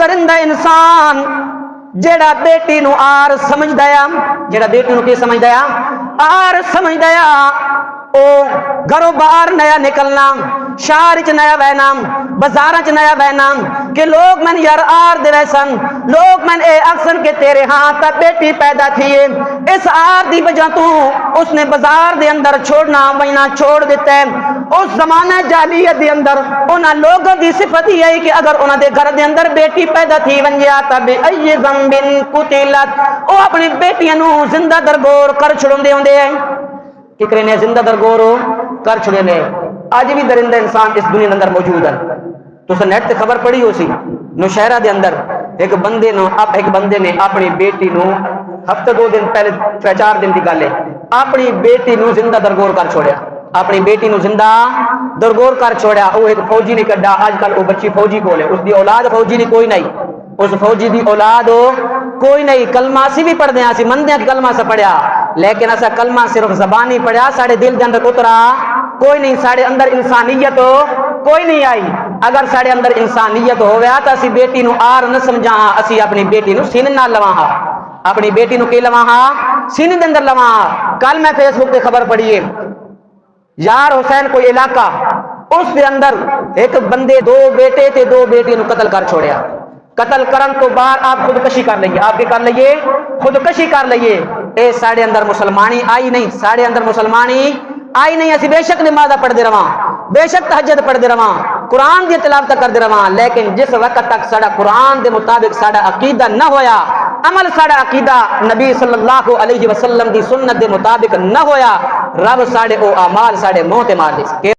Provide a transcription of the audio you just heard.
درندہ انسان جیڑا بیٹی نو آر سمجھ دیا، جیڑا بیٹی نو کی سمجھ دیا؟ آر سمجھ دیا، او گھروں باہر نیا نکلنا، شہر چ نیا بہنا، بازار چ نیا بہنا کہ لوگ من یار آر دے سن، لوگ من اے اکثر کہ تیرے ہاں تا بیٹی پیدا تھی، اس آر دی وجہ تو اس نے بازار دے اندر چھوڑنا بہنا چھوڑ دیتا ہے۔ اس زمانہ جاہلیت دے اندر انہاں لوگوں دی صفت یہ ہے کہ اگر انہاں دے گھر دے اندر بیٹی پیدا تھی ونجیا تا بے ای ذنب قتلت، او اپنی بیٹیاں نو زندہ درگور کر چھڑوندے ہوندے ہیں، کہ کرنے زندہ درگور کر چھڑے نے۔ آج بھی درندہ انسان اس دنیا اندر موجود ہے۔ تو سن نیٹ تے خبر پڑی ہو سی نوشہرہ دے اندر ایک بندے نے اپنی بیٹی نو ہفتہ 2 دن پہلے 4 دن دی گل ہے، اپنی بیٹی نو زندہ درگور کر چھوڑیا، اپنی بیٹی نو زندہ درگور کر چھوڑیا۔ وہ ایک فوجی نے کڈا، آج کل وہ بچی فوجی کول ہے، اس دی اولاد فوجی نہیں کوئی نہیں، اس فوجی دی اولاد کوئی نہیں۔ کلمہ اسی بھی پڑھ دیں، اسی مندے کہ کلمہ سے پڑھیا، لیکن ایسا کلمہ صرف زبانی پڑھیا، ساڑھے دل دے اندر اترا کوئی نہیں، ساڑھے اندر انسانیت کوئی نہیں آئی۔ اگر ساڑھے اندر انسانیت ہویا تو اسی بیٹی نو آر نہ سمجھا ہاں، اسی اپنی بیٹی نو سینے نہ لواں ہاں، اپنی بیٹی نو کی لواں ہاں، سینے دے اندر لواں ہاں۔ کل میں فیس بک پہ خبر پڑھی ہے، یار حسین کوئی علاقہ، اس دے اندر ایک بندے 2 بیٹے تے 2 بیٹیاں نو قتل کر چھوڑیا۔ قتل کرن تو بعد آپ خودکشی کر لئیے، آپ کے کر لئیے خودکشی کر لئیے۔ اے ساڑھے اندر مسلمانی آئی نہیں، ساڑھے اندر مسلمانی آئی نہیں۔ اسی بے شک نماز پڑھ دے رواں، بے شک تہجد پڑھ دے رواں، قرآن دی تلاوت کر دے رواں، لیکن جس وقت تک ساڑا قرآن دے مطابق ساڑا عقیدہ نہ ہویا، عمل ساڑا عقیدہ نبی صلی اللہ علیہ وسلم دی سنت دے مطابق نہ ہویا، رب ساڑے او اعمال ساڑے منہ تے مار دے۔